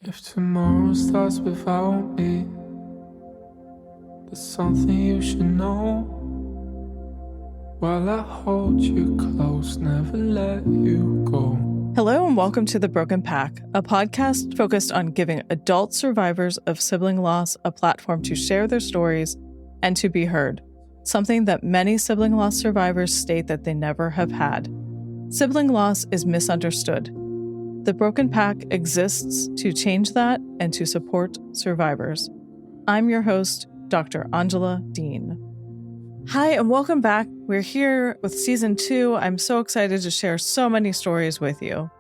If tomorrow starts without me, there's something you should know. While I hold you close, never let you go. Hello and welcome to The Broken Pack, a podcast focused on giving adult survivors of sibling loss a platform to share their stories and to be heard, something that many sibling loss survivors state that they never have had. Sibling loss is misunderstood. The Broken Pack exists to change that and to support survivors. I'm your host, Dr. Angela Dean. Hi, and welcome back. We're here with Season 2. I'm so excited to share so many stories with you.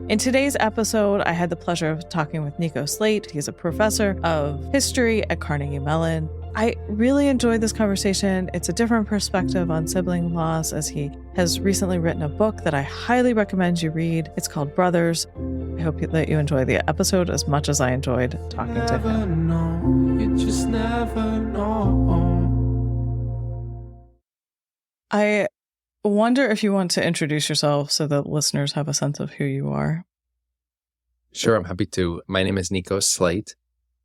In today's episode, I had the pleasure of talking with Nico Slate. He's a professor of history at Carnegie Mellon. I really enjoyed this conversation. It's a different perspective on sibling loss, as he has recently written a book that I highly recommend you read. It's called Brothers. I hope that you enjoy the episode as much as I enjoyed talking to him. You just never know. I wonder if you want to introduce yourself so that listeners have a sense of who you are. Sure, I'm happy to. My name is Nico Slate.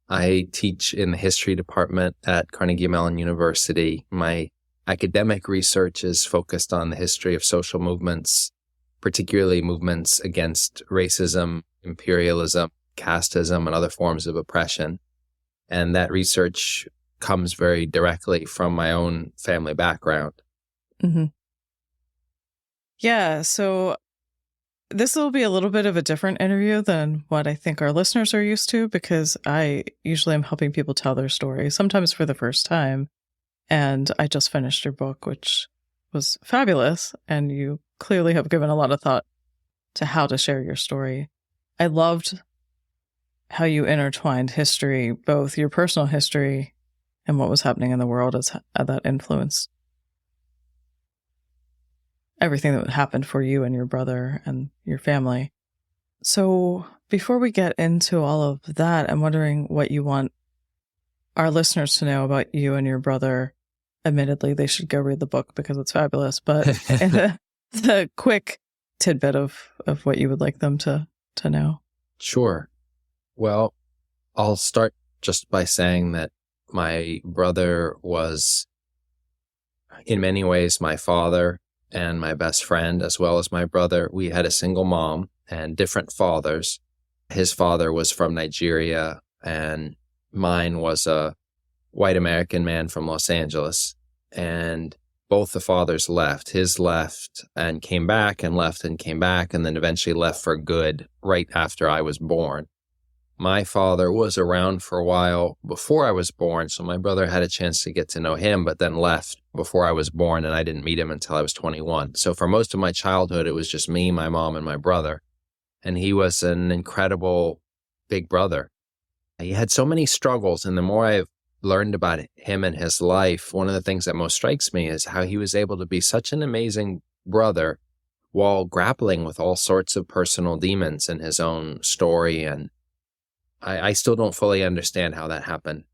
I teach in the history department at Carnegie Mellon University. My academic research is focused on the history of social movements, particularly movements against racism, imperialism, casteism, and other forms of oppression. And that research comes very directly from my own family background. Mm-hmm. Yeah, so this will be a little bit of a different interview than what I think our listeners are used to, because I usually am helping people tell their story, sometimes for the first time. And I just finished your book, which was fabulous. And you clearly have given a lot of thought to how to share your story. I loved how you intertwined history, both your personal history and what was happening in the world, as that influenced everything that happened for you and your brother and your family. So before we get into all of that, I'm wondering what you want our listeners to know about you and your brother. Admittedly, they should go read the book because it's fabulous, but the quick tidbit of what you would like them to know. Sure. Well, I'll start just by saying that my brother was, in many ways, my father and my best friend, as well as my brother. We had a single mom and different fathers. His father was from Nigeria, and mine was a white American man from Los Angeles. And both the fathers left. His left and came back, and left and came back, and then eventually left for good right after I was born. My father was around for a while before I was born, so my brother had a chance to get to know him, but then left before I was born, and I didn't meet him until I was 21. So for most of my childhood, it was just me, my mom, and my brother. And he was an incredible big brother. He had so many struggles, and the more I've learned about him and his life, one of the things that most strikes me is how he was able to be such an amazing brother while grappling with all sorts of personal demons in his own story. And I still don't fully understand how that happened.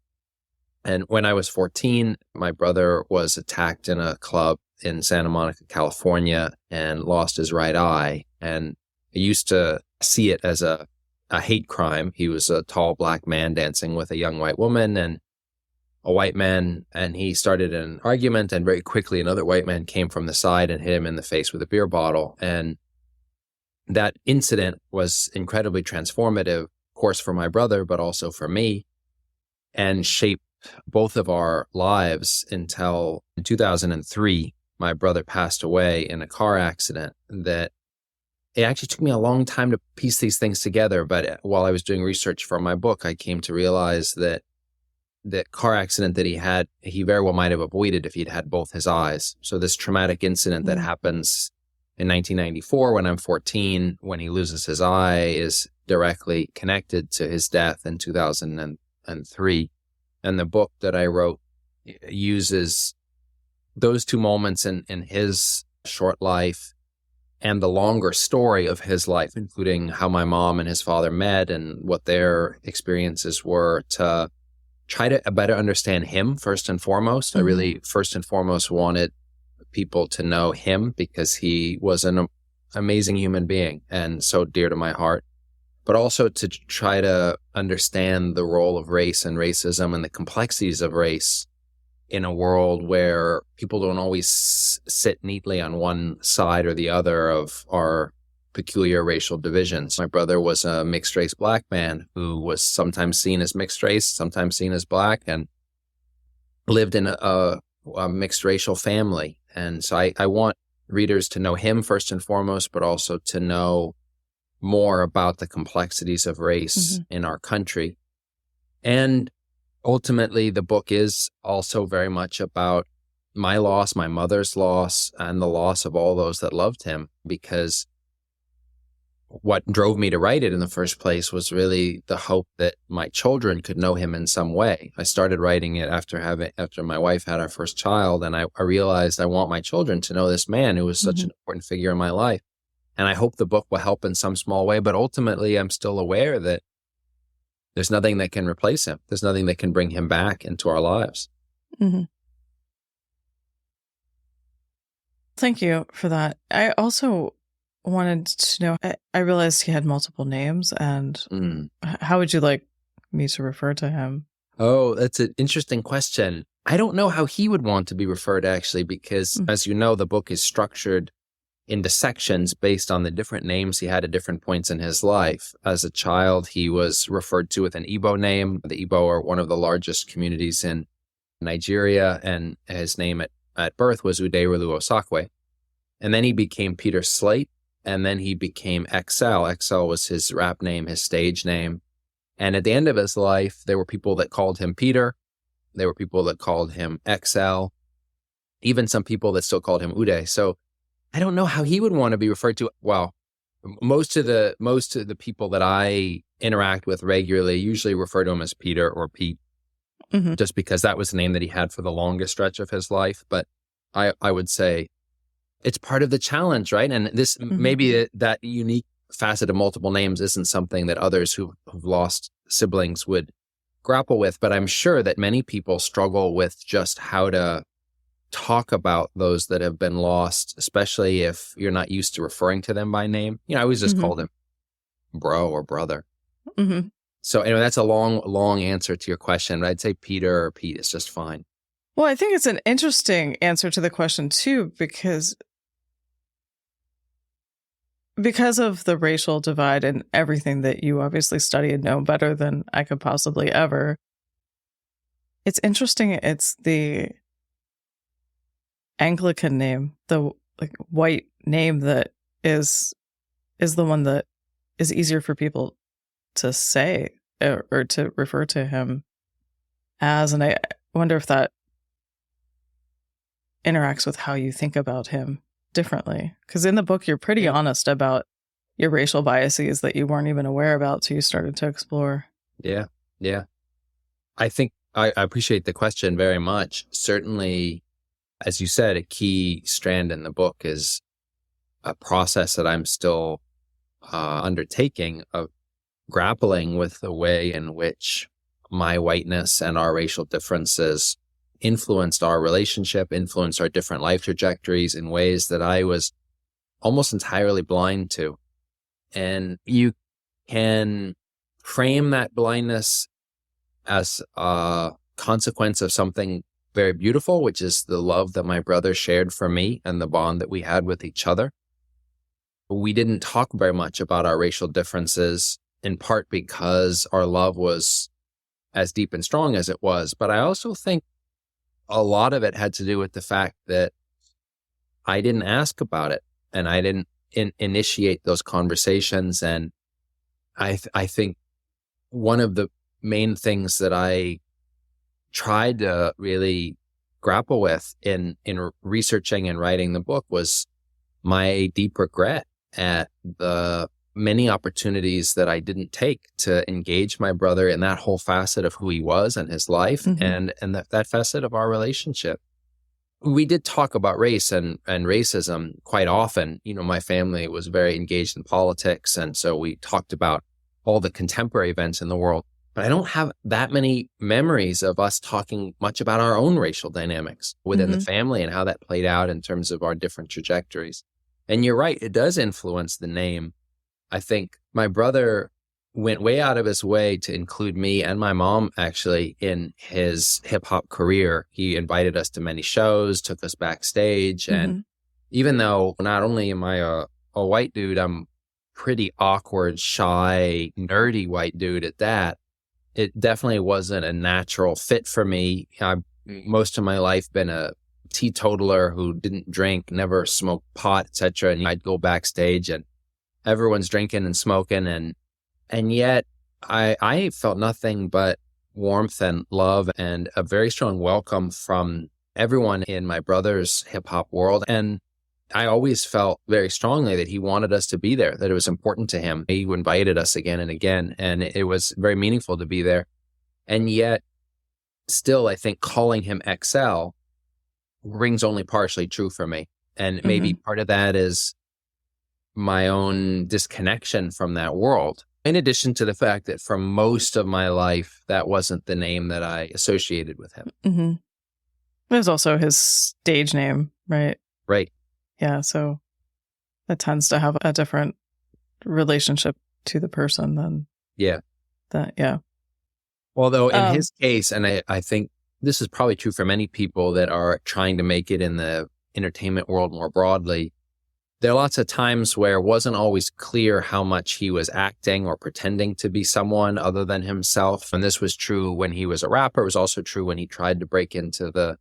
And when I was 14, my brother was attacked in a club in Santa Monica, California, and lost his right eye. And I used to see it as a hate crime. He was a tall black man dancing with a young white woman and a white man, and he started an argument, and very quickly another white man came from the side and hit him in the face with a beer bottle. And that incident was incredibly transformative, course, for my brother, but also for me, and shaped both of our lives until in 2003, my brother passed away in a car accident. That it actually took me a long time to piece these things together. But while I was doing research for my book, I came to realize that that car accident that he had, he very well might have avoided if he'd had both his eyes. So this traumatic incident that happens in 1994 when I'm 14, when he loses his eye, is directly connected to his death in 2003. And the book that I wrote uses those two moments in his short life and the longer story of his life, including how my mom and his father met and what their experiences were, to try to better understand him first and foremost. I really, first and foremost, wanted people to know him because he was an amazing human being and so dear to my heart. but also to try to understand the role of race and racism and the complexities of race in a world where people don't always sit neatly on one side or the other of our peculiar racial divisions. My brother was a mixed race Black man who was sometimes seen as mixed race, sometimes seen as Black, and lived in a mixed racial family. And so I want readers to know him first and foremost, but also to know more about the complexities of race in our country. And ultimately, the book is also very much about my loss, my mother's loss, and the loss of all those that loved him, because what drove me to write it in the first place was really the hope that my children could know him in some way. I started writing it after my wife had our first child, and I realized I want my children to know this man who was such an important figure in my life. And I hope the book will help in some small way, but ultimately I'm still aware that there's nothing that can replace him. There's nothing that can bring him back into our lives. Thank you for that. I also wanted to know, I realized he had multiple names, and how would you like me to refer to him? Oh, that's an interesting question. I don't know how he would want to be referred, actually, because as you know, the book is structured into sections based on the different names he had at different points in his life. As a child, he was referred to with an Igbo name. The Igbo are one of the largest communities in Nigeria, and his name at birth was Uderelu Osakwe. And then he became Peter Slate, and then he became XL. XL was his rap name, his stage name. And at the end of his life, there were people that called him Peter. There were people that called him XL, even some people that still called him Ude. So I don't know how he would want to be referred to. Well, most of the people that I interact with regularly usually refer to him as Peter or Pete, just because that was the name that he had for the longest stretch of his life. But I would say it's part of the challenge, right? And this maybe that unique facet of multiple names isn't something that others who've lost siblings would grapple with. But I'm sure that many people struggle with just how to talk about those that have been lost, especially if you're not used to referring to them by name. I always just called him bro or brother. So anyway, that's a long answer to your question, but I'd say Peter or Pete is just fine. Well, I think it's an interesting answer to the question too, because of the racial divide and everything that you obviously study and know better than I could possibly ever. It's interesting. It's the Anglican name, the white name that is the one that is easier for people to say or to refer to him as. And I wonder if that interacts with how you think about him differently. Because in the book, you're pretty honest about your racial biases that you weren't even aware about till you started to explore. Yeah. I think I appreciate the question very much. Certainly, as you said, a key strand in the book is a process that I'm still undertaking of grappling with the way in which my whiteness and our racial differences influenced our relationship, influenced our different life trajectories in ways that I was almost entirely blind to. And you can frame that blindness as a consequence of something very beautiful, which is the love that my brother shared for me and the bond that we had with each other. We didn't talk very much about our racial differences, in part because our love was as deep and strong as it was. But I also think a lot of it had to do with the fact that I didn't ask about it and I didn't initiate those conversations. And I think one of the main things that I tried to really grapple with in researching and writing the book was my deep regret at the many opportunities that I didn't take to engage my brother in that whole facet of who he was and his life and that facet of our relationship. We did talk about race and racism quite often. My family was very engaged in politics, and so we talked about all the contemporary events in the world. But I don't have that many memories of us talking much about our own racial dynamics within the family and how that played out in terms of our different trajectories. And you're right, it does influence the name. I think my brother went way out of his way to include me and my mom actually in his hip hop career. He invited us to many shows, took us backstage. And even though not only am I a white dude, I'm pretty awkward, shy, nerdy white dude at that. It definitely wasn't a natural fit for me. I've most of my life been a teetotaler who didn't drink, never smoked pot, etc. And I'd go backstage and everyone's drinking and smoking, and yet I felt nothing but warmth and love and a very strong welcome from everyone in my brother's hip hop world. And I always felt very strongly that he wanted us to be there, that it was important to him. He invited us again and again, and it was very meaningful to be there. And yet, still, I think calling him XL rings only partially true for me. And maybe part of that is my own disconnection from that world. In addition to the fact that for most of my life, that wasn't the name that I associated with him. It was also his stage name, right? Right. Yeah, so that tends to have a different relationship to the person than that. Yeah. Although in his case, and I think this is probably true for many people that are trying to make it in the entertainment world more broadly, there are lots of times where it wasn't always clear how much he was acting or pretending to be someone other than himself. And this was true when he was a rapper. It was also true when he tried to break into the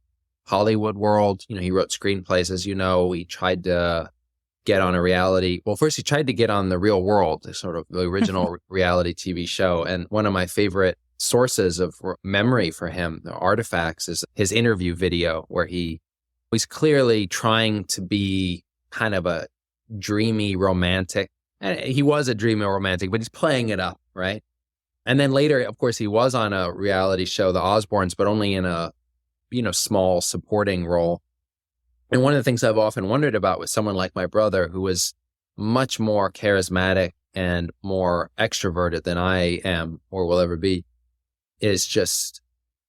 Hollywood world. You know, he wrote screenplays, as you know. He tried to get on a reality. Well, first he tried to get on The Real World, the sort of the original reality TV show. And one of my favorite sources of memory for him, the artifacts, is his interview video where he's clearly trying to be kind of a dreamy romantic. And he was a dreamy romantic, but he's playing it up, right? And then later, of course, he was on a reality show, The Osbournes, but only in a small supporting role. And one of the things I've often wondered about with someone like my brother, who was much more charismatic and more extroverted than I am or will ever be, is just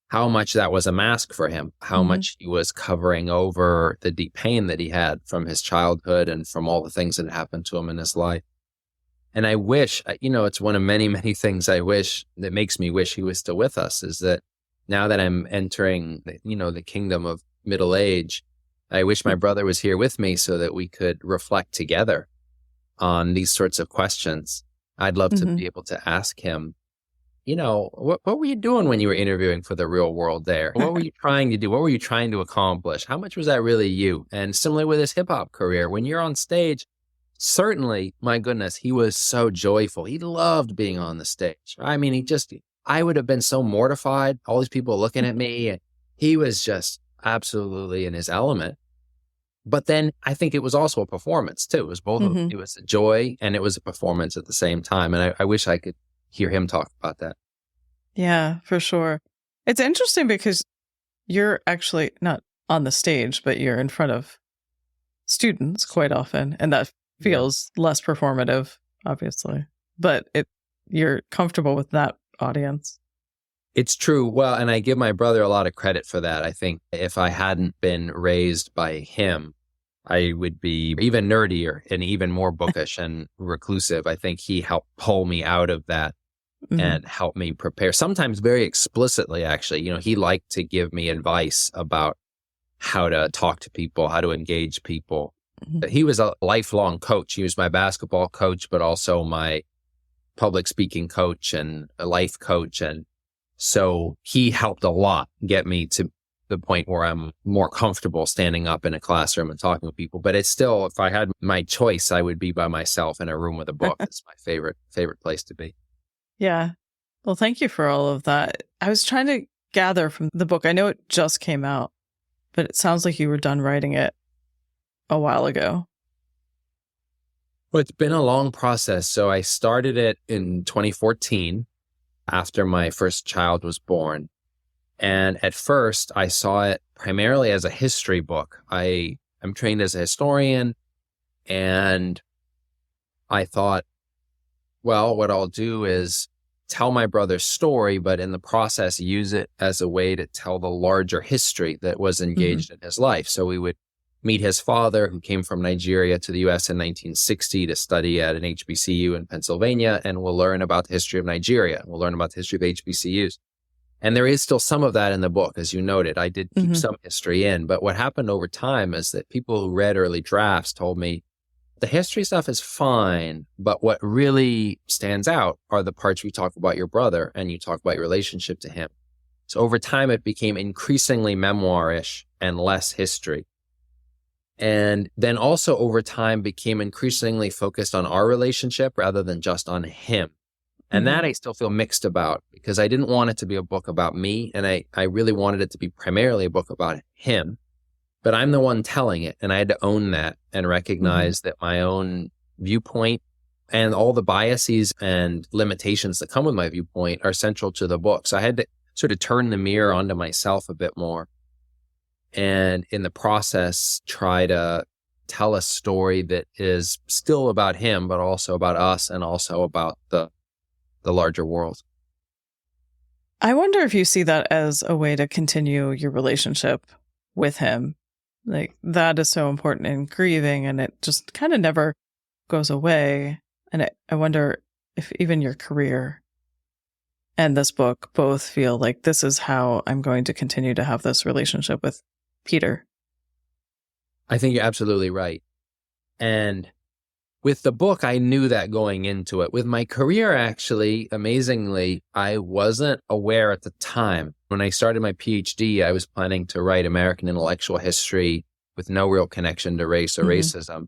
how much that was a mask for him, how much he was covering over the deep pain that he had from his childhood and from all the things that happened to him in his life. And I wish, it's one of many, many things I wish that makes me wish he was still with us, is that now that I'm entering, the kingdom of middle age, I wish my brother was here with me so that we could reflect together on these sorts of questions. I'd love to be able to ask him, what were you doing when you were interviewing for The Real World there? What were you trying to do? What were you trying to accomplish? How much was that really you? And similarly with his hip hop career, when you're on stage, certainly, my goodness, he was so joyful. He loved being on the stage. I mean, I would have been so mortified, all these people looking at me, and he was just absolutely in his element. But then I think it was also a performance too. It was both. It was a joy and it was a performance at the same time. And I wish I could hear him talk about that. Yeah, for sure. It's interesting because you're actually not on the stage, but you're in front of students quite often. And that feels less performative, obviously. But you're comfortable with that audience. It's true. Well, and I give my brother a lot of credit for that. I think if I hadn't been raised by him, I would be even nerdier and even more bookish and reclusive. I think he helped pull me out of that and help me prepare, sometimes very explicitly, actually. He liked to give me advice about how to talk to people, how to engage people. He was a lifelong coach. He was my basketball coach, but also my public speaking coach and a life coach. And so he helped a lot get me to the point where I'm more comfortable standing up in a classroom and talking to people. But it's still, if I had my choice, I would be by myself in a room with a book. It's my favorite place to be. Yeah. Well, thank you for all of that. I was trying to gather from the book. I know it just came out, but it sounds like you were done writing it a while ago. Well, it's been a long process. So I started it in 2014 after my first child was born. And at first, I saw it primarily as a history book. I'm trained as a historian, and I thought, well, what I'll do is tell my brother's story, but in the process, use it as a way to tell the larger history that was engaged in his life. So we would meet his father, who came from Nigeria to the US in 1960 to study at an HBCU in Pennsylvania. And we'll learn about the history of Nigeria. We'll learn about the history of HBCUs. And there is still some of that in the book. As you noted, I did keep some history in. But what happened over time is that people who read early drafts told me the history stuff is fine, but what really stands out are the parts we talk about your brother and you talk about your relationship to him. So over time, it became increasingly memoir-ish and less history. And then also over time became increasingly focused on our relationship rather than just on him. And that I still feel mixed about, because I didn't want it to be a book about me. And I really wanted it to be primarily a book about him. But I'm the one telling it. And I had to own that and recognize that my own viewpoint and all the biases and limitations that come with my viewpoint are central to the book. So I had to sort of turn the mirror onto myself a bit more. And in the process, try to tell a story that is still about him, but also about us and also about the larger world. I wonder if you see that as a way to continue your relationship with him. Like, that is so important in grieving, and it just kind of never goes away. And I wonder if even your career and this book both feel like this is how I'm going to continue to have this relationship with Peter. I think you're absolutely right. And with the book, I knew that going into it. With my career, actually, amazingly, I wasn't aware at the time. When I started my PhD, I was planning to write American intellectual history with no real connection to race or racism.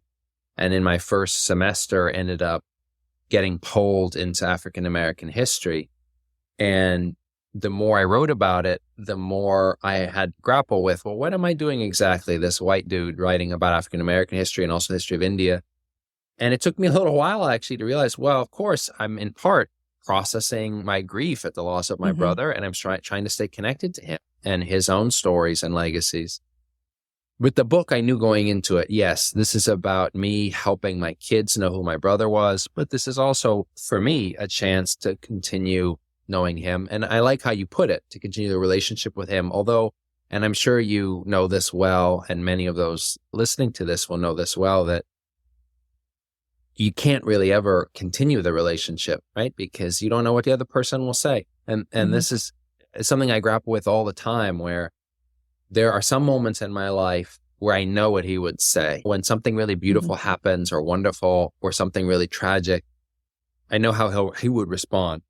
And in my first semester, ended up getting pulled into African American history. And the more I wrote about it, the more I had to grapple with, well, what am I doing exactly? This white dude writing about African American history and also the history of India. And it took me a little while, actually, to realize, well, of course, I'm in part processing my grief at the loss of my brother, and I'm trying to stay connected to him and his own stories and legacies. With the book, I knew going into it, yes, this is about me helping my kids know who my brother was, but this is also, for me, a chance to continue knowing him. And I like how you put it, to continue the relationship with him, although, and I'm sure you know this well, and many of those listening to this will know this well, that you can't really ever continue the relationship, right? Because you don't know what the other person will say. And this is something I grapple with all the time, where there are some moments in my life where I know what he would say. When something really beautiful happens or wonderful or something really tragic, I know how he would respond.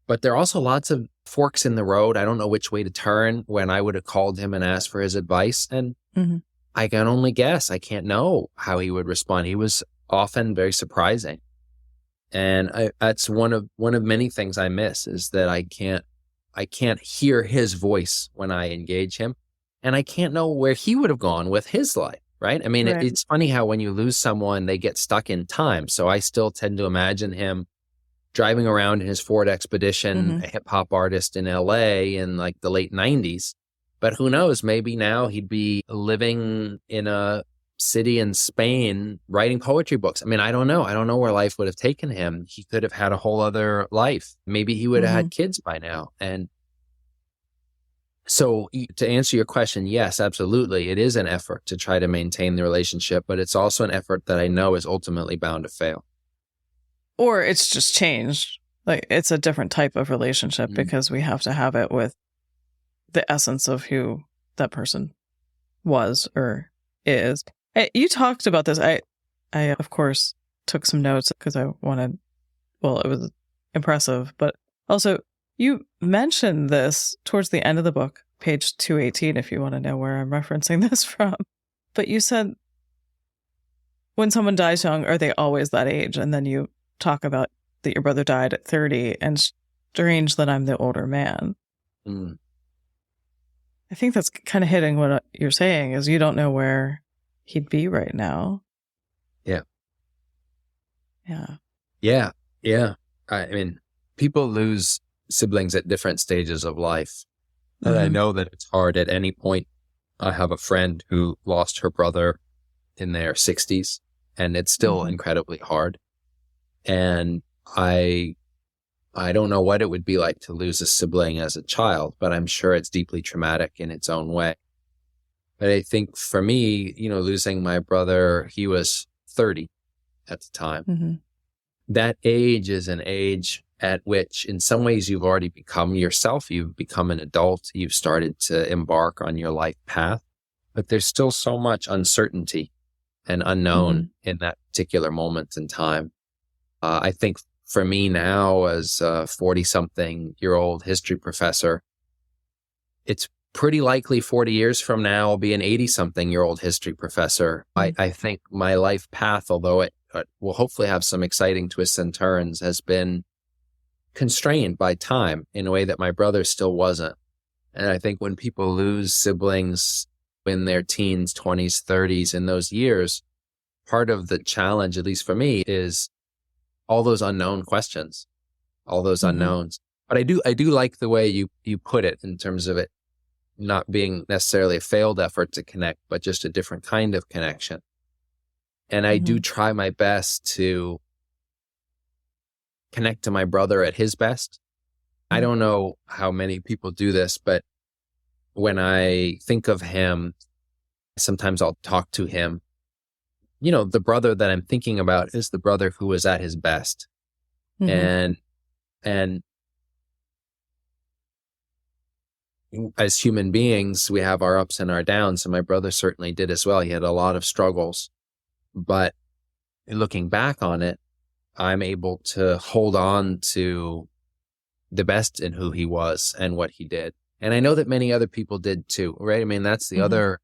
But there are also lots of forks in the road. I don't know which way to turn when I would have called him and asked for his advice. And I can only guess. I can't know how he would respond. He was often very surprising. And that's one of many things I miss, is that I can't hear his voice when I engage him. And I can't know where he would have gone with his life, right? I mean, it's funny how when you lose someone, they get stuck in time. So I still tend to imagine him driving around in his Ford Expedition, a hip hop artist in LA in like the late 90s. But who knows, maybe now he'd be living in a city in Spain writing poetry books. I mean, I don't know. I don't know where life would have taken him. He could have had a whole other life. Maybe he would have had kids by now. And so to answer your question, yes, absolutely. It is an effort to try to maintain the relationship, but it's also an effort that I know is ultimately bound to fail. Or it's just changed. Like, it's a different type of relationship because we have to have it with the essence of who that person was or is. You talked about this. I of course took some notes because I wanted, well, it was impressive, but also you mentioned this towards the end of the book, page 218, if you want to know where I'm referencing this from. But you said, when someone dies young, are they always that age? And then you talk about that your brother died at 30, and strange that I'm the older man. I think that's kind of hitting what you're saying, is you don't know where he'd be right now. Yeah. Yeah. Yeah. Yeah. I mean, people lose siblings at different stages of life. And I know that it's hard at any point. I have a friend who lost her brother in their 60s, and it's still incredibly hard. And I don't know what it would be like to lose a sibling as a child, but I'm sure it's deeply traumatic in its own way. But I think for me, losing my brother, he was 30 at the time. Mm-hmm. That age is an age at which in some ways you've already become yourself. You've become an adult. You've started to embark on your life path. But there's still so much uncertainty and unknown in that particular moment in time. I think for me now, as a 40-something-year-old history professor, it's pretty likely 40 years from now I'll be an 80-something-year-old history professor. I think my life path, although it will hopefully have some exciting twists and turns, has been constrained by time in a way that my brother still wasn't. And I think when people lose siblings in their teens, 20s, 30s, in those years, part of the challenge, at least for me, is all those unknown questions, all those unknowns. But I do like the way you put it in terms of it not being necessarily a failed effort to connect, but just a different kind of connection. And I do try my best to connect to my brother at his best. I don't know how many people do this, but when I think of him, sometimes I'll talk to him. The brother that I'm thinking about is the brother who was at his best. And as human beings, we have our ups and our downs, and my brother certainly did as well. He had a lot of struggles. But looking back on it, I'm able to hold on to the best in who he was and what he did. And I know that many other people did too, right? I mean, that's the other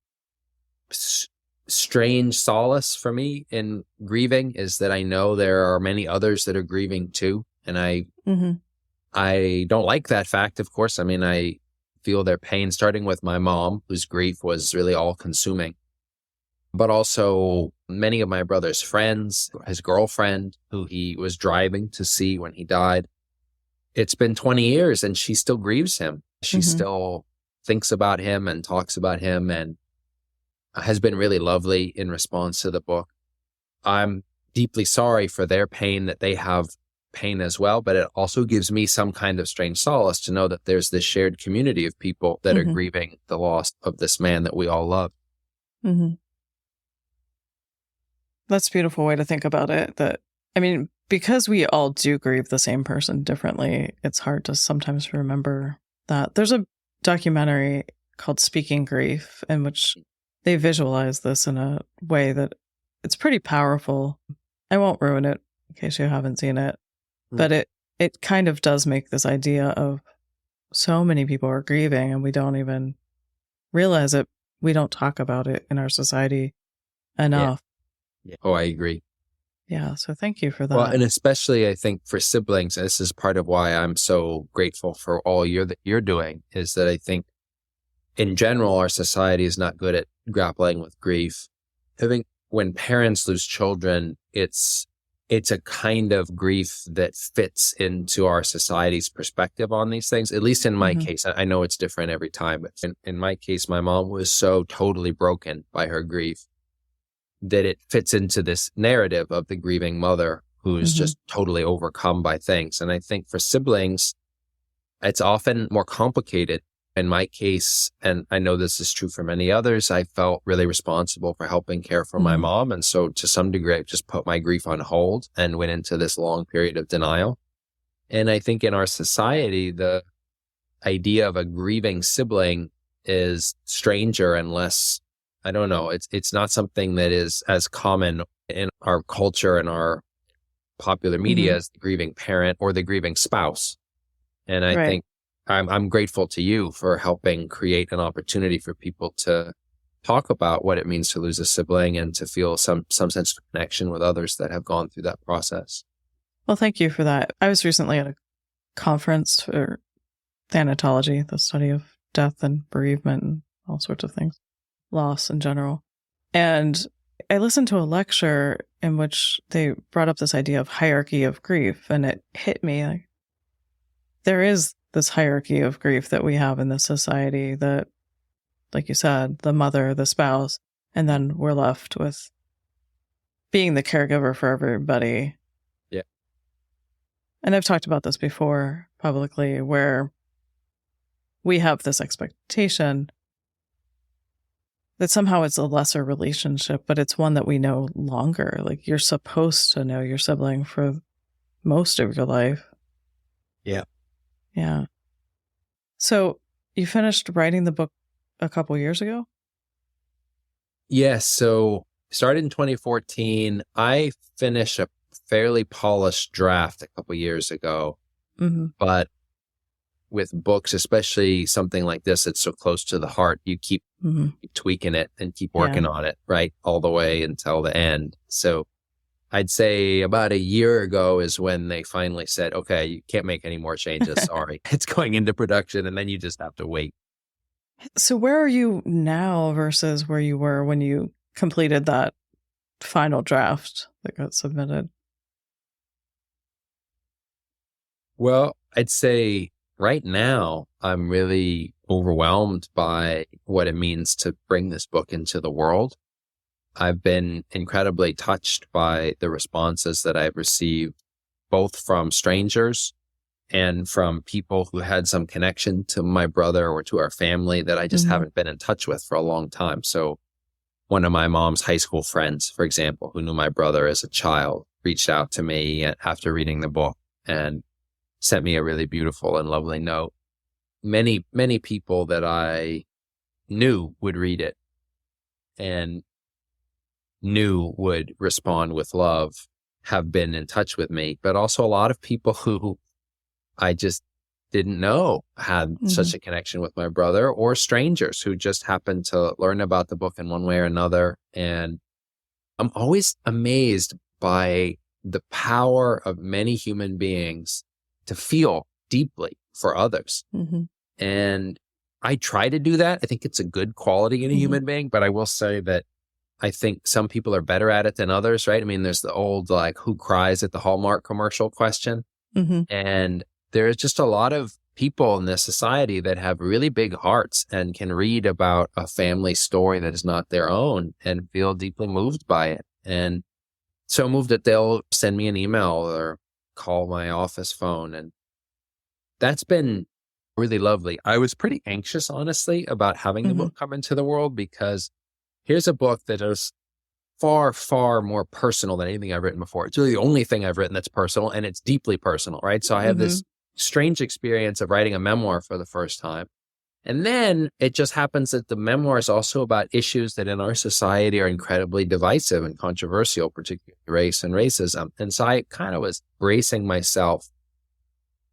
strange solace for me in grieving, is that I know there are many others that are grieving too. And I don't like that fact, of course. I mean, I feel their pain, starting with my mom, whose grief was really all-consuming. But also many of my brother's friends, his girlfriend, who he was driving to see when he died. It's been 20 years and she still grieves him. She still thinks about him and talks about him, and has been really lovely in response to the book. I'm deeply sorry for their pain, that they have pain as well, but it also gives me some kind of strange solace to know that there's this shared community of people that are grieving the loss of this man that we all love. That's a beautiful way to think about it. Because we all do grieve the same person differently, it's hard to sometimes remember that. There's a documentary called Speaking Grief, in which they visualize this in a way that it's pretty powerful. I won't ruin it in case you haven't seen it, but it kind of does make this idea of so many people are grieving and we don't even realize it. We don't talk about it in our society enough. Yeah. Oh, I agree. Yeah. So thank you for that. Well, and especially I think for siblings, this is part of why I'm so grateful for all that you're doing, is that I think in general, our society is not good at grappling with grief. I think when parents lose children, it's a kind of grief that fits into our society's perspective on these things. At least in my case, I know it's different every time, but in my case, my mom was so totally broken by her grief that it fits into this narrative of the grieving mother who is just totally overcome by things. And I think for siblings, it's often more complicated. In my case, and I know this is true for many others, I felt really responsible for helping care for my mom. And so to some degree, I just put my grief on hold and went into this long period of denial. And I think in our society, the idea of a grieving sibling is stranger and less, I don't know, it's not something that is as common in our culture and our popular media as the grieving parent or the grieving spouse. And I think I'm grateful to you for helping create an opportunity for people to talk about what it means to lose a sibling and to feel some sense of connection with others that have gone through that process. Well, thank you for that. I was recently at a conference for thanatology, the study of death and bereavement and all sorts of things, loss in general. And I listened to a lecture in which they brought up this idea of hierarchy of grief, and it hit me like there is this hierarchy of grief that we have in this society that, like you said, the mother, the spouse, and then we're left with being the caregiver for everybody. Yeah. And I've talked about this before publicly, where we have this expectation that somehow it's a lesser relationship, but it's one that we know longer. Like you're supposed to know your sibling for most of your life. Yeah. Yeah. So you finished writing the book a couple years ago? Yes. So started in 2014. I finished a fairly polished draft a couple years ago, but with books, especially something like this, it's so close to the heart. You keep tweaking it and keep working on it, right? All the way until the end. So I'd say about a year ago is when they finally said, okay, you can't make any more changes. Sorry. It's going into production, and then you just have to wait. So where are you now versus where you were when you completed that final draft that got submitted? Well, I'd say right now, I'm really overwhelmed by what it means to bring this book into the world. I've been incredibly touched by the responses that I've received, both from strangers and from people who had some connection to my brother or to our family that I just haven't been in touch with for a long time. So one of my mom's high school friends, for example, who knew my brother as a child, reached out to me after reading the book and sent me a really beautiful and lovely note. Many, many people that I knew would read it and knew would respond with love have been in touch with me, but also a lot of people who I just didn't know had such a connection with my brother, or strangers who just happened to learn about the book in one way or another. And I'm always amazed by the power of many human beings to feel deeply for others. And I try to do that. I think it's a good quality in a human being, but I will say that I think some people are better at it than others, right? I mean, there's the old, like, who cries at the Hallmark commercial question. And there's just a lot of people in this society that have really big hearts and can read about a family story that is not their own and feel deeply moved by it. And so moved that they'll send me an email or call my office phone. And that's been really lovely. I was pretty anxious, honestly, about having the book come into the world, because here's a book that is far, far more personal than anything I've written before. It's really the only thing I've written that's personal, and it's deeply personal, right? So I have this strange experience of writing a memoir for the first time. And then it just happens that the memoir is also about issues that in our society are incredibly divisive and controversial, particularly race and racism. And so I kind of was bracing myself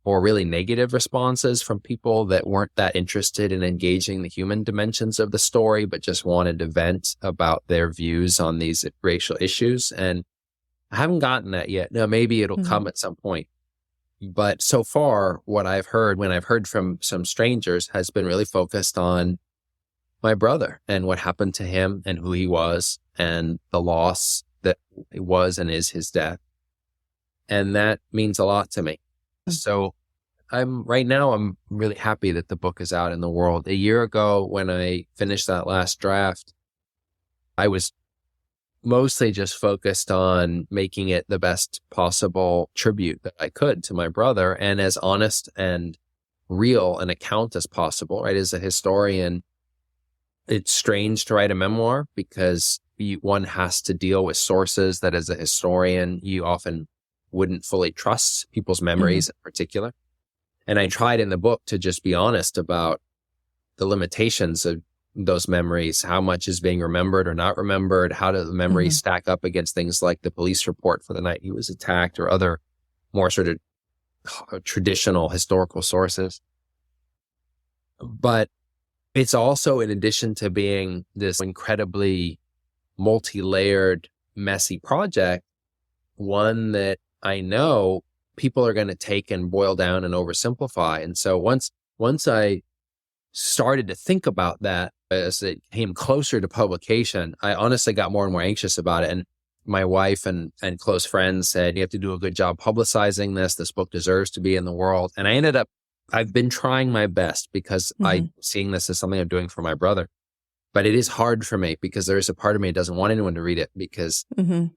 for really negative responses from people that weren't that interested in engaging the human dimensions of the story, but just wanted to vent about their views on these racial issues. And I haven't gotten that yet. Now, maybe it'll come at some point. But so far, what I've heard, when I've heard from some strangers, has been really focused on my brother and what happened to him and who he was and the loss that was and is his death. And that means a lot to me. So I'm really happy that the book is out in the world. A year ago, when I finished that last draft, I was mostly just focused on making it the best possible tribute that I could to my brother, and as honest and real an account as possible, right? As a historian, it's strange to write a memoir because one has to deal with sources that as a historian, you often wouldn't fully trust, people's memories in particular. And I tried in the book to just be honest about the limitations of those memories, how much is being remembered or not remembered, how do the memories stack up against things like the police report for the night he was attacked or other more sort of traditional historical sources. But it's also, in addition to being this incredibly multi-layered, messy project, one that I know people are going to take and boil down and oversimplify. And so once I started to think about that as it came closer to publication, I honestly got more and more anxious about it. And my wife and close friends said, you have to do a good job publicizing this. This book deserves to be in the world. And I've been trying my best because I'm seeing this as something I'm doing for my brother. But it is hard for me because there is a part of me that doesn't want anyone to read it because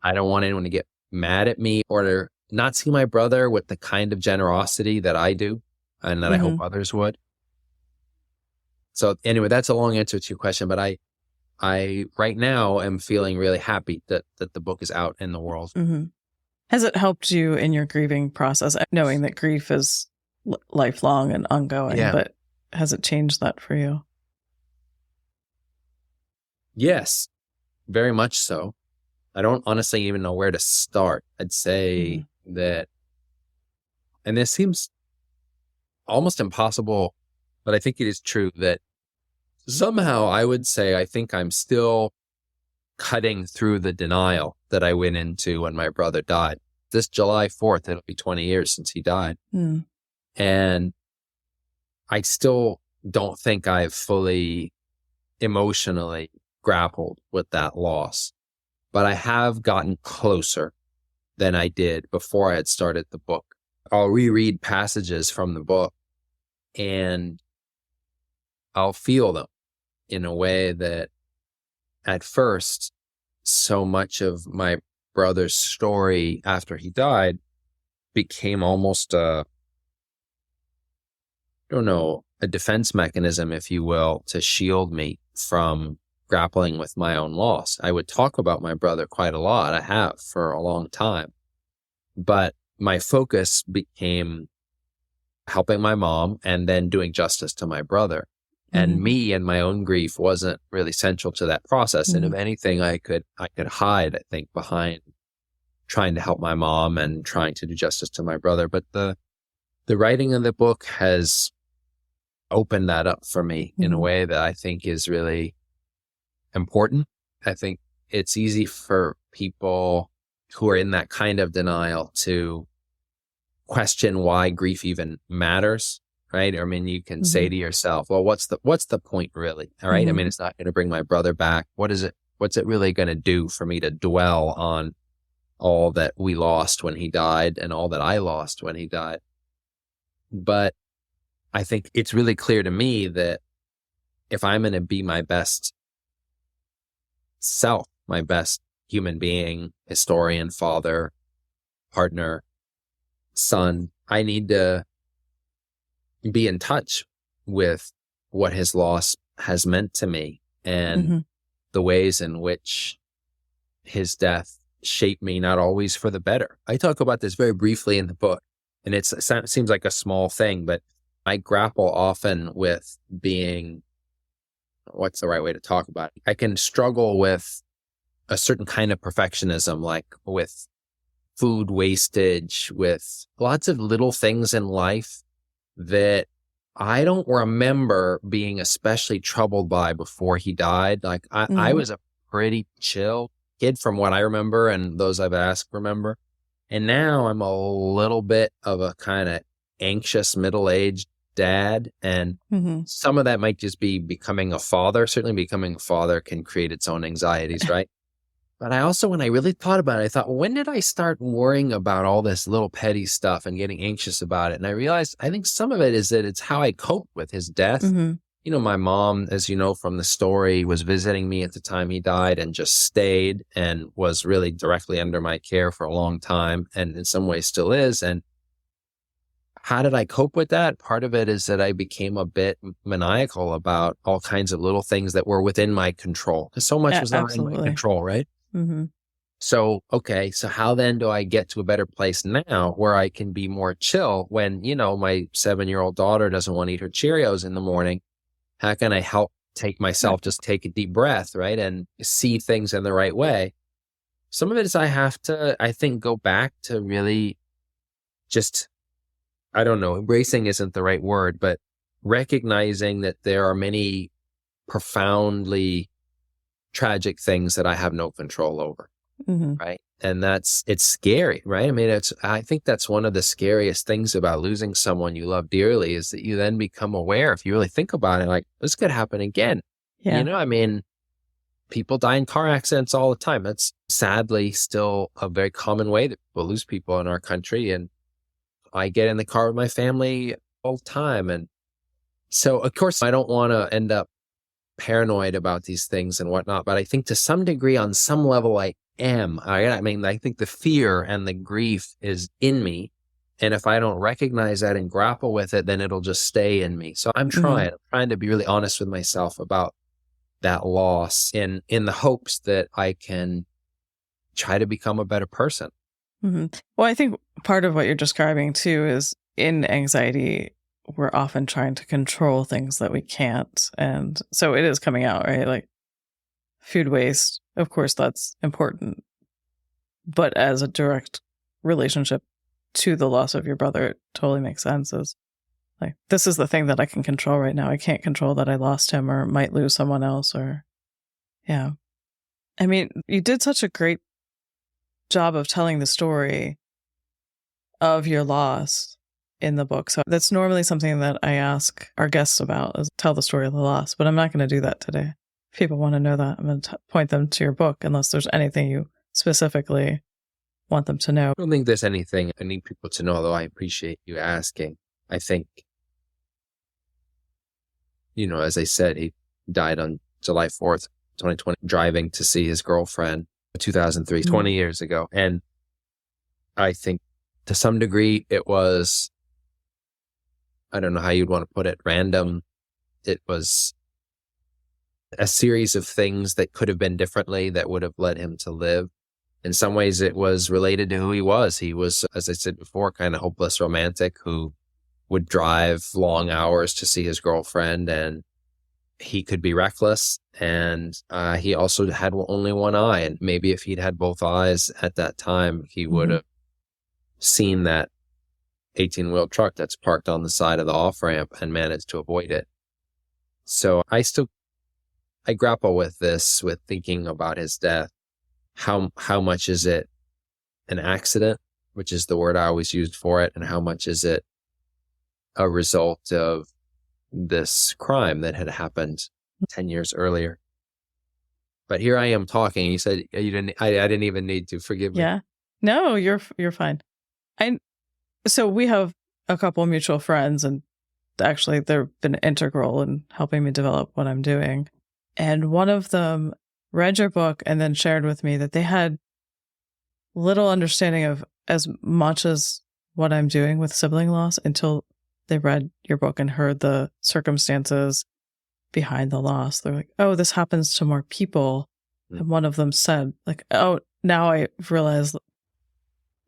I don't want anyone to get mad at me or to not see my brother with the kind of generosity that I do and that I hope others would. So anyway, that's a long answer to your question, but right now am feeling really happy that the book is out in the world. Mm-hmm. Has it helped you in your grieving process, knowing that grief is lifelong and ongoing, Yeah. but has it changed that for you? Yes, very much so. I don't honestly even know where to start. I'd say that, and this seems almost impossible, but I think it is true that somehow I would say I think I'm still cutting through the denial that I went into when my brother died. This July 4th, it'll be 20 years since he died. And I still don't think I've fully emotionally grappled with that loss, but I have gotten closer than I did before I had started the book. I'll reread passages from the book and I'll feel them in a way that at first, so much of my brother's story after he died became almost a defense mechanism, if you will, to shield me from grappling with my own loss. I would talk about my brother quite a lot. I have for a long time. But my focus became helping my mom and then doing justice to my brother. And me and my own grief wasn't really central to that process. And if anything, I could hide, I think, behind trying to help my mom and trying to do justice to my brother. But the writing of the book has opened that up for me in a way that I think is really important. I think it's easy for people who are in that kind of denial to question why grief even matters. Right? I mean, you can say to yourself, well, what's the point really? All right. I mean, it's not going to bring my brother back. What's it really going to do for me to dwell on all that we lost when he died and all that I lost when he died? But I think it's really clear to me that if I'm going to be my best self, my best human being, historian, father, partner, son, I need to be in touch with what his loss has meant to me and the ways in which his death shaped me, not always for the better. I talk about this very briefly in the book, and it seems like a small thing, but I grapple often with being, what's the right way to talk about it? I can struggle with a certain kind of perfectionism, like with food wastage, with lots of little things in life that I don't remember being especially troubled by before he died. Like I was a pretty chill kid from what I remember and those I've asked remember. And now I'm a little bit of a kind of anxious middle-aged dad. And some of that might just be becoming a father. Certainly becoming a father can create its own anxieties, right? But I also, when I really thought about it, I thought, when did I start worrying about all this little petty stuff and getting anxious about it? And I realized, I think some of it is that it's how I coped with his death. You know, my mom, as you know from the story, was visiting me at the time he died and just stayed and was really directly under my care for a long time, and in some ways still is. And how did I cope with that? Part of it is that I became a bit maniacal about all kinds of little things that were within my control, because so much was not in my control, right? So, okay, so how then do I get to a better place now where I can be more chill when, you know, my 7-year-old daughter doesn't want to eat her Cheerios in the morning? How can I help just take a deep breath, right? And see things in the right way. Some of it is I have to, I think, go back to really just, I don't know, embracing isn't the right word, but recognizing that there are many profoundly tragic things that I have no control over, right? And it's scary, right? I mean, I think that's one of the scariest things about losing someone you love dearly is that you then become aware, if you really think about it, like, this could happen again. You know, I mean, people die in car accidents all the time. That's sadly still a very common way that people lose people in our country. And I get in the car with my family all the time. And so, of course, I don't want to end up paranoid about these things and whatnot, but I think to some degree, on some level, I am. I mean, I think the fear and the grief is in me. And if I don't recognize that and grapple with it, then it'll just stay in me. So I'm trying to be really honest with myself about that loss in the hopes that I can try to become a better person. Mm-hmm. Well, I think part of what you're describing too is in anxiety, we're often trying to control things that we can't. And so it is coming out, right? Like food waste, of course, that's important. But as a direct relationship to the loss of your brother, it totally makes sense. Is like, this is the thing that I can control right now. I can't control that I lost him or might lose someone else or, yeah. I mean, you did such a great job of telling the story of your loss in the book. So that's normally something that I ask our guests about, is tell the story of the loss, but I'm not going to do that today. If people want to know that, I'm going to point them to your book unless there's anything you specifically want them to know. I don't think there's anything I need people to know, though I appreciate you asking. I think, as I said, he died on July 4th, 2020, driving to see his girlfriend, 2003, 20 years ago. And I think to some degree it was, I don't know how you'd want to put it, random. It was a series of things that could have been differently that would have led him to live. In some ways, it was related to who he was. He was, as I said before, kind of hopeless romantic who would drive long hours to see his girlfriend, and he could be reckless. And he also had only one eye. And maybe if he'd had both eyes at that time, he would have seen that 18-wheel truck that's parked on the side of the off-ramp and managed to avoid it. So I grapple with this, with thinking about his death. How much is it an accident, which is the word I always used for it, and how much is it a result of this crime that had happened 10 years earlier? But here I am talking. You said you didn't. I didn't even need to. Forgive me. Yeah. No, you're fine. So we have a couple of mutual friends, and actually they've been integral in helping me develop what I'm doing. And one of them read your book and then shared with me that they had little understanding of as much as what I'm doing with sibling loss until they read your book and heard the circumstances behind the loss. They're like, oh, this happens to more people. And one of them said, like, oh, now I realize,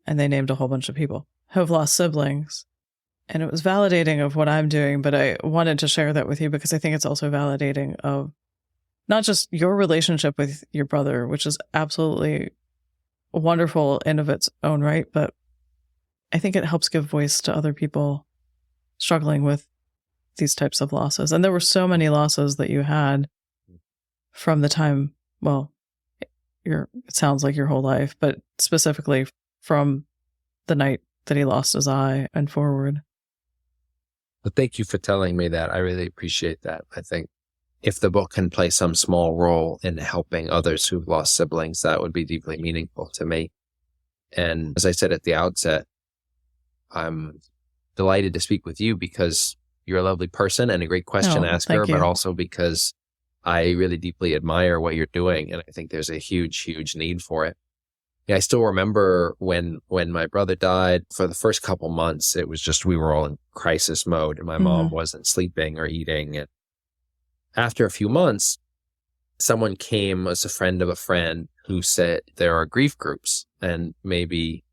and they named a whole bunch of people who have lost siblings. And it was validating of what I'm doing, but I wanted to share that with you because I think it's also validating of not just your relationship with your brother, which is absolutely wonderful in of its own right, but I think it helps give voice to other people struggling with these types of losses. And there were so many losses that you had from the time, well, it sounds like your whole life, but specifically from the night that he lost his eye and forward. But thank you for telling me that. I really appreciate that. I think if the book can play some small role in helping others who've lost siblings, that would be deeply meaningful to me. And as I said at the outset, I'm delighted to speak with you because you're a lovely person and a great question asker, but also because I really deeply admire what you're doing. And I think there's a huge, huge need for it. Yeah, I still remember when my brother died, for the first couple months, it was just, we were all in crisis mode and my mom wasn't sleeping or eating. And after a few months, someone came as a friend of a friend who said there are grief groups and maybe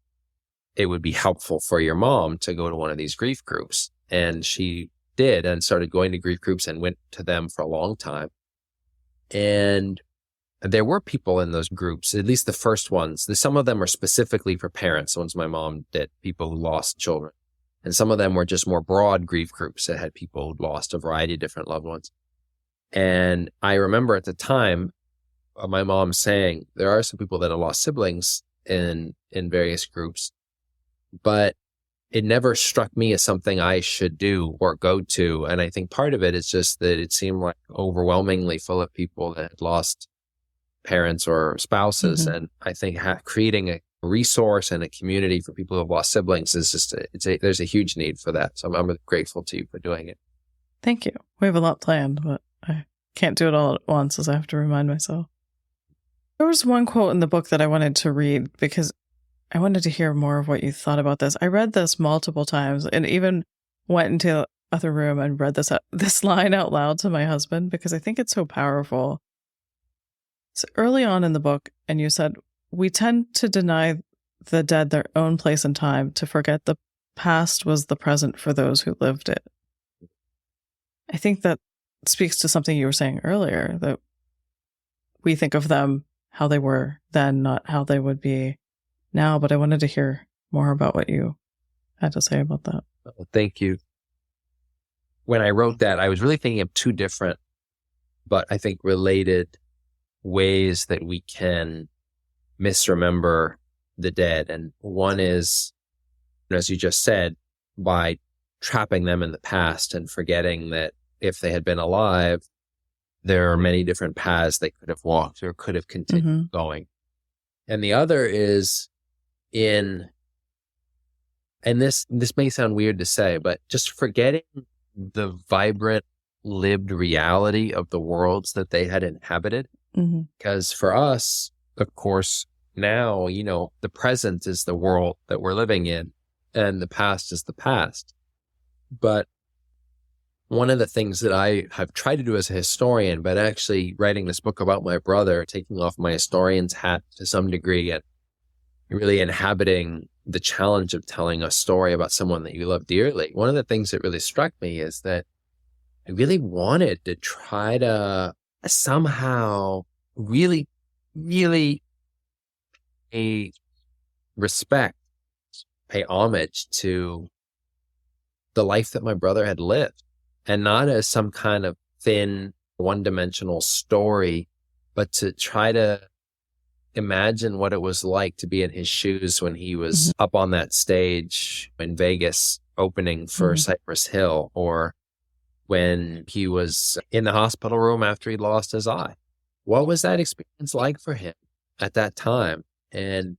it would be helpful for your mom to go to one of these grief groups. And she did and started going to grief groups and went to them for a long time. And there were people in those groups, at least the first ones. Some of them are specifically for parents, the ones my mom did, people who lost children. And some of them were just more broad grief groups that had people who lost a variety of different loved ones. And I remember at the time, my mom saying, there are some people that have lost siblings in various groups, but it never struck me as something I should do or go to. And I think part of it is just that it seemed like overwhelmingly full of people that had lost parents or spouses. And I think creating a resource and a community for people who have lost siblings is just, there's a huge need for that. So I'm grateful to you for doing it. Thank you. We have a lot planned, but I can't do it all at once, as I have to remind myself. There was one quote in the book that I wanted to read because I wanted to hear more of what you thought about this. I read this multiple times and even went into the other room and read this line out loud to my husband because I think it's so powerful. It's early on in the book, and you said, we tend to deny the dead their own place in time, to forget the past was the present for those who lived it. I think that speaks to something you were saying earlier, that we think of them how they were then, not how they would be now. But I wanted to hear more about what you had to say about that. Well, thank you. When I wrote that, I was really thinking of two different, but I think related ways that we can misremember the dead. And one is, as you just said, by trapping them in the past and forgetting that if they had been alive, there are many different paths they could have walked or could have continued going. And the other is and this may sound weird to say, but just forgetting the vibrant, lived reality of the worlds that they had inhabited. Because for us, of course, now, the present is the world that we're living in, and the past is the past. But one of the things that I have tried to do as a historian, but actually writing this book about my brother, taking off my historian's hat to some degree and really inhabiting the challenge of telling a story about someone that you love dearly, one of the things that really struck me is that I really wanted to try to somehow really, really pay respect, pay homage to the life that my brother had lived, and not as some kind of thin, one-dimensional story, but to try to imagine what it was like to be in his shoes when he was up on that stage in Vegas opening for Cypress Hill, or when he was in the hospital room after he lost his eye. What was that experience like for him at that time? And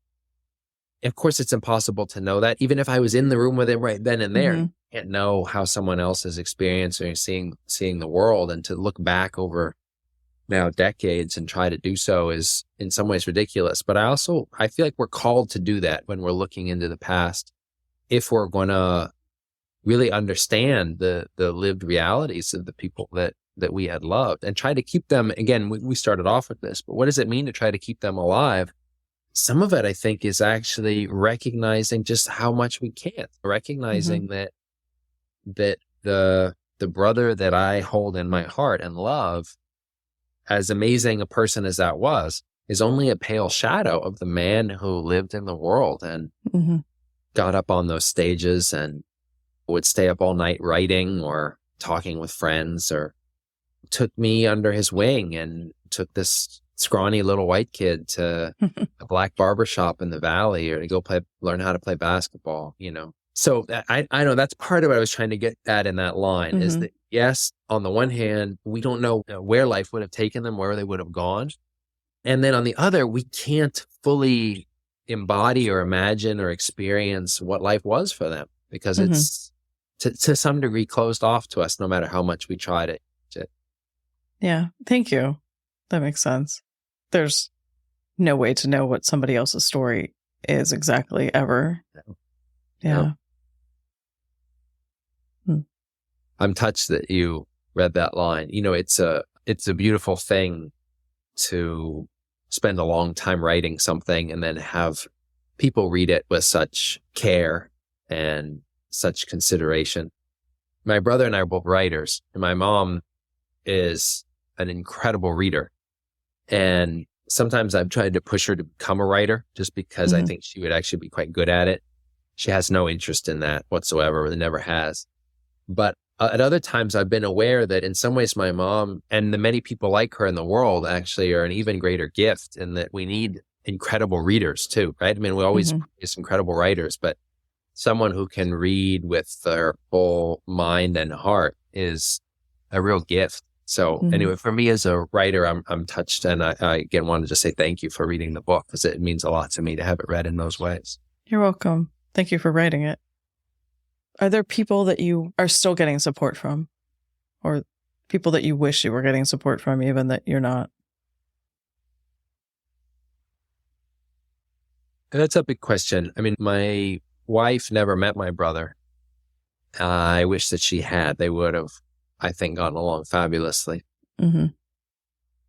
of course, it's impossible to know that. Even if I was in the room with him right then and there, you can't know how someone else is experiencing or seeing the world. And to look back over now decades and try to do so is in some ways ridiculous. But I feel like we're called to do that when we're looking into the past, if we're going to really understand the lived realities of the people that we had loved, and try to keep them. Again, we started off with this, but what does it mean to try to keep them alive? Some of it, I think, is actually recognizing just how much we can't, recognizing that the brother that I hold in my heart and love, as amazing a person as that was, is only a pale shadow of the man who lived in the world and got up on those stages and would stay up all night writing or talking with friends, or took me under his wing and took this scrawny little white kid to a black barbershop in the valley, or to go learn how to play basketball, So I know that's part of what I was trying to get at in that line, is that, yes, on the one hand, we don't know where life would have taken them, where they would have gone. And then on the other, we can't fully embody or imagine or experience what life was for them, because it's to some degree closed off to us, no matter how much we try to. Yeah. Thank you. That makes sense. There's no way to know what somebody else's story is exactly ever. No. Yeah. No. I'm touched that you read that line. It's a beautiful thing to spend a long time writing something and then have people read it with such care and such consideration. My brother and I are both writers, and my mom is an incredible reader. And sometimes I've tried to push her to become a writer just because I think she would actually be quite good at it. She has no interest in that whatsoever, or never has. But at other times, I've been aware that in some ways my mom and the many people like her in the world actually are an even greater gift, and that we need incredible readers too, right? I mean, we always praise incredible writers, but someone who can read with their full mind and heart is a real gift. So anyway, for me as a writer, I'm touched, and I again wanted to say thank you for reading the book, because it means a lot to me to have it read in those ways. You're welcome. Thank you for writing it. Are there people that you are still getting support from, or people that you wish you were getting support from, even that you're not? That's a big question. I mean, my wife never met my brother. I wish that she had. They would have, I think, gotten along fabulously.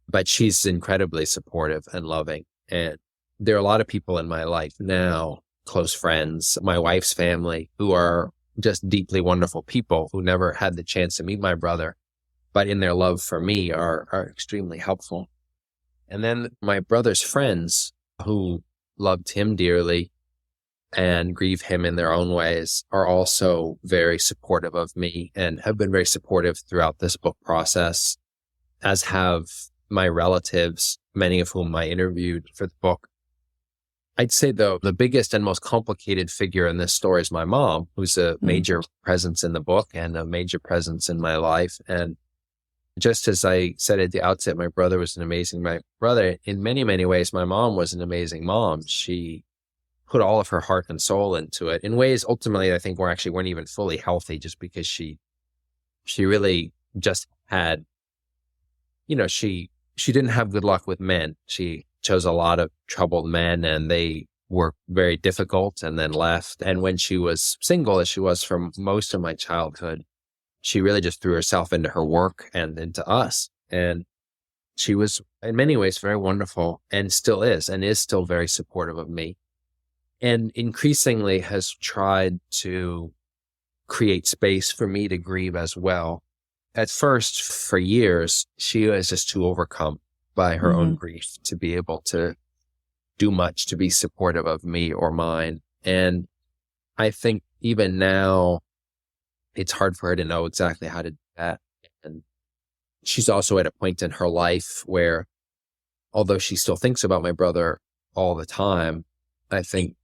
but she's incredibly supportive and loving. And there are a lot of people in my life now, close friends, my wife's family, who are just deeply wonderful people who never had the chance to meet my brother, but in their love for me are extremely helpful. And then my brother's friends who loved him dearly and grieve him in their own ways are also very supportive of me and have been very supportive throughout this book process, as have my relatives, many of whom I interviewed for the book. I'd say, though, the biggest and most complicated figure in this story is my mom, who's a major presence in the book and a major presence in my life. And just as I said at the outset, my brother was my brother. In many, many ways, my mom was an amazing mom. She put all of her heart and soul into it in ways ultimately I think weren't even fully healthy, just because she really just had, she didn't have good luck with men. She chose a lot of troubled men and they were very difficult and then left. And when she was single, as she was for most of my childhood, she really just threw herself into her work and into us. And she was in many ways very wonderful and still is still very supportive of me. And increasingly has tried to create space for me to grieve as well. At first, for years, she was just too overcome by her own grief to be able to do much to be supportive of me or mine. And I think even now, it's hard for her to know exactly how to do that. And she's also at a point in her life where, although she still thinks about my brother all the time, I think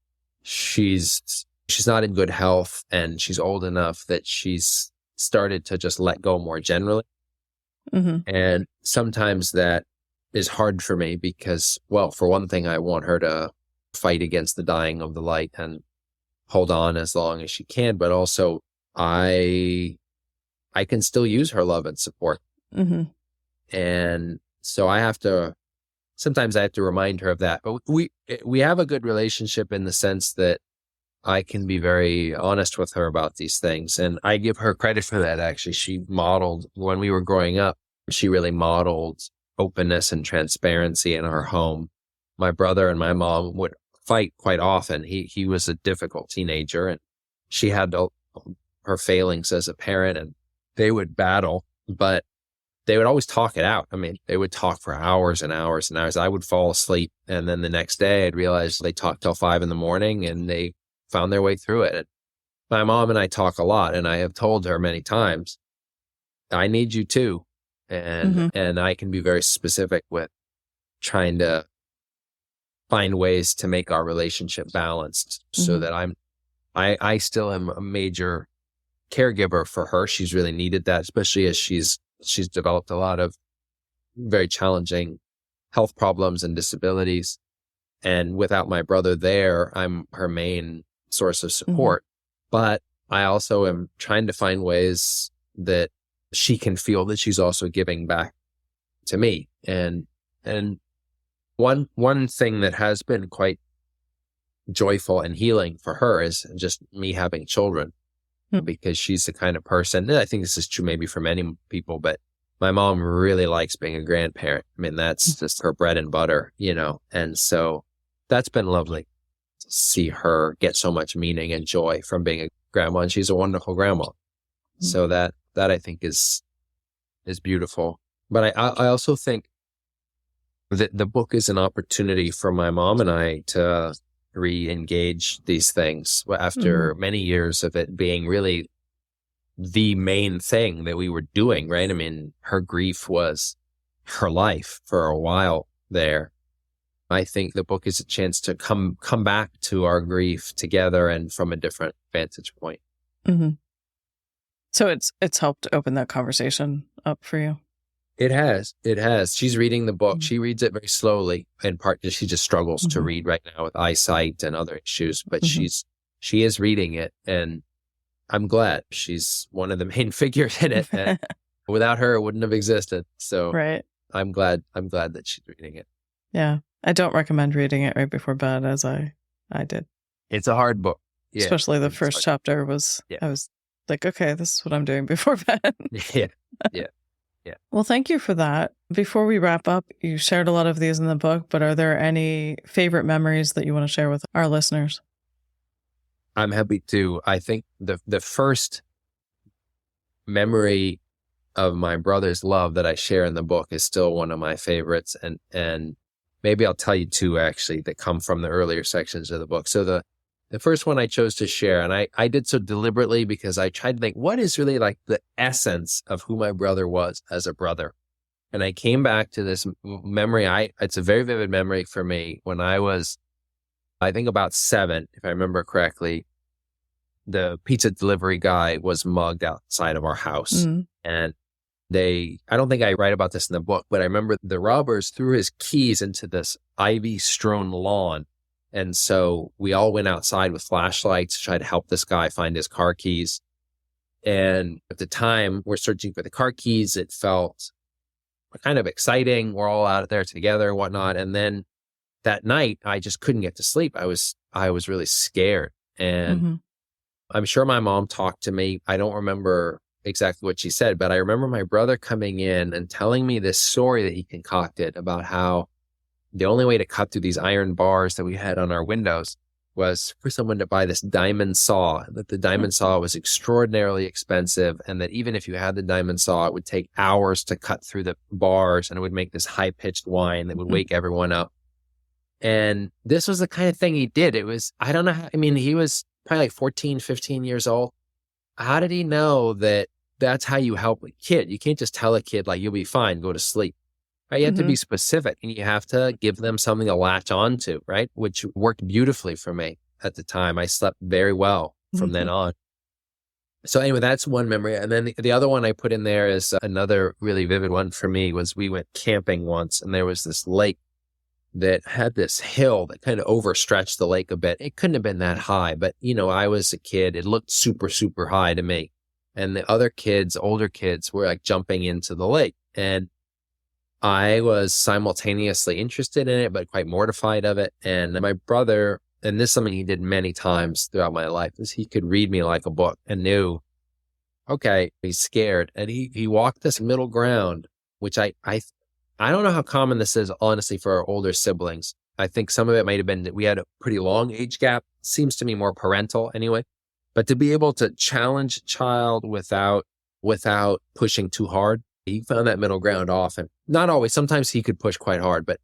she's not in good health, and she's old enough that she's started to just let go more generally. And sometimes that is hard for me because, well, for one thing, I want her to fight against the dying of the light and hold on as long as she can, but also I can still use her love and support. And so sometimes I have to remind her of that. But we have a good relationship in the sense that I can be very honest with her about these things. And I give her credit for that, actually. She modeled, when we were growing up, she really modeled openness and transparency in our home. My brother and my mom would fight quite often. He was a difficult teenager, and she had her failings as a parent, and they would battle, but they would always talk it out. I mean, they would talk for hours and hours and hours. I would fall asleep, and then the next day I'd realize they talked till 5 a.m, and they found their way through it. And my mom and I talk a lot, and I have told her many times, I need you too. And I can be very specific with trying to find ways to make our relationship balanced so that I still am a major caregiver for her. She's really needed that, especially as she's developed a lot of very challenging health problems and disabilities. And without my brother there, I'm her main source of support. But I also am trying to find ways that she can feel that she's also giving back to me. And one thing that has been quite joyful and healing for her is just me having children, because she's the kind of person, and I think this is true maybe for many people, but my mom really likes being a grandparent. I mean, that's just her bread and butter, and so that's been lovely to see her get so much meaning and joy from being a grandma, and she's a wonderful grandma. So that I think is beautiful. But I also think that the book is an opportunity for my mom and I to re-engage these things after many years of it being really the main thing that we were doing, right? I mean, her grief was her life for a while there. I think the book is a chance to come back to our grief together and from a different vantage point. So it's helped open that conversation up for you? It has. She's reading the book. She reads it very slowly, in part because she just struggles to read right now with eyesight and other issues, but she is reading it, and I'm glad. She's one of the main figures in it. And without her, it wouldn't have existed. So right. I'm glad that she's reading it. Yeah. I don't recommend reading it right before bed, as I did. It's a hard book. Yeah, especially the first chapter was, I was like, okay, this is what I'm doing before bed. Yeah. Yeah. Well, thank you for that. Before we wrap up, you shared a lot of these in the book, but are there any favorite memories that you want to share with our listeners? I'm happy to. I think the first memory of my brother's love that I share in the book is still one of my favorites. And maybe I'll tell you two actually that come from the earlier sections of the book. So the first one I chose to share, and I did so deliberately because I tried to think, what is really like the essence of who my brother was as a brother? And I came back to this memory. It's a very vivid memory for me when I was, I think about 7, if I remember correctly. The pizza delivery guy was mugged outside of our house. And I don't think I write about this in the book, but I remember the robbers threw his keys into this ivy strewn lawn. And so we all went outside with flashlights to try to help this guy find his car keys. And at the time we're searching for the car keys, it felt kind of exciting. We're all out there together and whatnot. And then that night I just couldn't get to sleep. I was really scared. And I'm sure my mom talked to me. I don't remember exactly what she said, but I remember my brother coming in and telling me this story that he concocted about how the only way to cut through these iron bars that we had on our windows was for someone to buy this diamond saw, that the diamond saw was extraordinarily expensive, and that even if you had the diamond saw, it would take hours to cut through the bars, and it would make this high-pitched whine that would wake everyone up. And this was the kind of thing he did. It was, I don't know how, I mean, he was probably like 14, 15 years old. How did he know that that's how you help a kid? You can't just tell a kid, like, you'll be fine, go to sleep. Right? You have to be specific, and you have to give them something to latch on to, right? Which worked beautifully for me at the time. I slept very well from then on. So anyway, that's one memory. And then the other one I put in there is another really vivid one for me was we went camping once, and there was this lake that had this hill that kind of overstretched the lake a bit. It couldn't have been that high, but I was a kid. It looked super, super high to me. And the other kids, older kids, were like jumping into the lake. And I was simultaneously interested in it, but quite mortified of it. And my brother, and this is something he did many times throughout my life, is he could read me like a book and knew, okay, he's scared. And he walked this middle ground, which I don't know how common this is, honestly, for our older siblings. I think some of it might have been that we had a pretty long age gap. Seems to me more parental anyway. But to be able to challenge a child without pushing too hard, he found that middle ground often. Not always. Sometimes he could push quite hard, but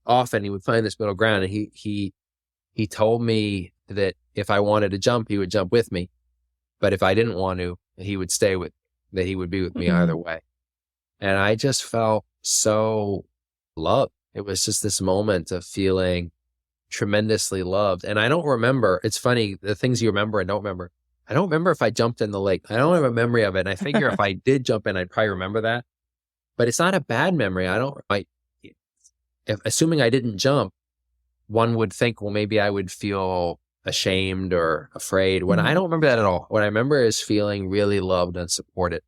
often he would find this middle ground. And he told me that if I wanted to jump, he would jump with me. But if I didn't want to, he would stay with, that he would be with me either way. And I just felt so loved. It was just this moment of feeling tremendously loved. And I don't remember, it's funny, the things you remember and don't remember. I don't remember if I jumped in the lake. I don't have a memory of it. And I figure if I did jump in, I'd probably remember that. But it's not a bad memory. Assuming I didn't jump, one would think, well, maybe I would feel ashamed or afraid. When I don't remember that at all. What I remember is feeling really loved and supported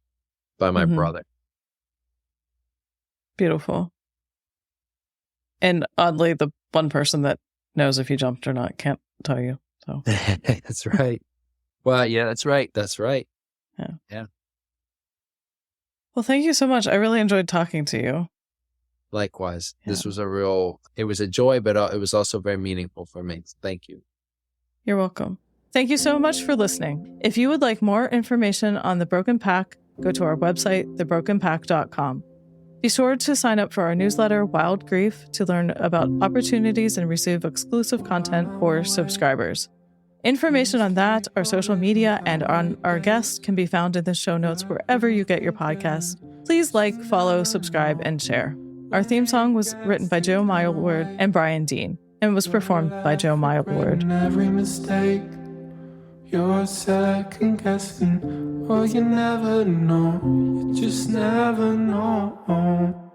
by my brother. Beautiful. And oddly, the one person that knows if you jumped or not can't tell you. So That's right. Well, yeah, that's right. That's right. Yeah. Well, thank you so much. I really enjoyed talking to you. Likewise. Yeah. This was it was a joy, but it was also very meaningful for me. Thank you. You're welcome. Thank you so much for listening. If you would like more information on The Broken Pack, go to our website, thebrokenpack.com. Be sure to sign up for our newsletter, Wild Grief, to learn about opportunities and receive exclusive content for subscribers. Information on that, our social media, and on our guests can be found in the show notes wherever you get your podcasts. Please like, follow, subscribe, and share. Our theme song was written by Joe Mildward and Brian Dean, and was performed by Joe Mildward. Every mistake, you're second guessing. Well, you never know, you just never know.